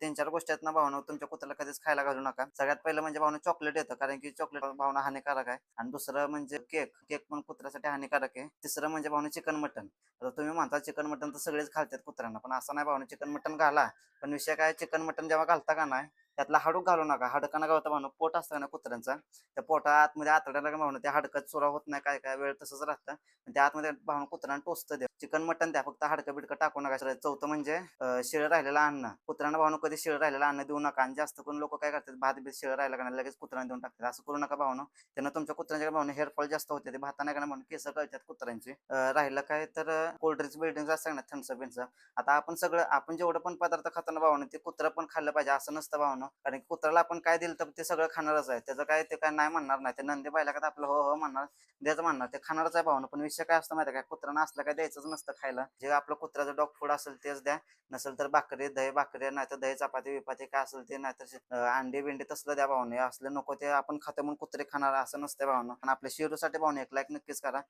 3-4 गोष्टी आहेत ना भावना तुमच्या कुत्र्याला कधीच खायला घालू नका. सगळ्यात पहिलं म्हणजे भावना चॉकलेट येतं, कारण की चॉकलेट भावना हानिकारक आहे. आणि दुसरं म्हणजे केक. केक पण कुत्र्यासाठी हानिकारक आहे. तिसरं म्हणजे भावना चिकन मटण. आता तुम्ही म्हणता चिकन मटण तर सगळेच घालतात कुत्र्यांना, पण असं नाही भावना, चिकन मटण घाला. पण विषय काय, चिकन मटण जेव्हा घालता का नाही, त्यातला हाडूक घालू नका. हाडकांना घालता भावना पोट असतं ना कुत्र्यांचा, त्या पोटा आतमध्ये आतड्याला का भावना त्या हाडकात चुरा होत नाही, काय काय वेळ तसंच राहतं. आणि त्या आतमध्ये भावना कुत्र्यांना टोचतं द्या. चिकन मटण द्या, फक्त हाडकं बिडकं टाकू नका. चौथं म्हणजे शिळं राहिलेलं अन्न. कुत्र्यांना भावना कधी शिळं राहिलेलं अन्न देऊ नका. आणि जास्त करून लोक काय करतात, भात बीत शिळं राहिलं का नाही लगेच कुत्र्यांना देऊन टाकतात. असं करू नका भावना. त्यांना तुमच्या कुत्र्यांच्या भावना हेअरफॉल जास्त होते. ते भाताने का म्हणून केस गळतात कुत्र्यांची. राहिलं काय तर कोल्ड ड्रिंक्स बिल्ड्रिंक्स असतं ना, थम्सअप बिम्सअप. आता आपण जेवढं पण पदार्थ खाताना भावना ते कुत्रं पण खाल्लं पाहिजे असं नसतं भावना. कारण की कुत्र्याला आपण काय दिलं तर ते सगळं खाणारच आहे. त्याचं काय ते काय नाही म्हणणार नाही. ते नंदी पाहिला का आपलं हो हो म्हणणार, द्यायचं म्हणणार, ते खाणारच आहे भावना. पण विषय काय असतं माहिती आहे का, कुत्र्यांना असलं काय द्यायचंच नसतं खायला. जे आपलं कुत्र्याचं डॉग फूड असेल तेच द्या. नसेल तर भाकरी, दही भाकरी, नाहीतर दही चपाती बिपाती काय असेल ते, नाहीतर अंडी बिंडी तसलं द्या भावने. असलं नको ते आपण खातो म्हणून कुत्रे खाणार असं नसतं भावना. आणि आपल्या शिरूसाठी भावने एक लाईक नक्कीच करा.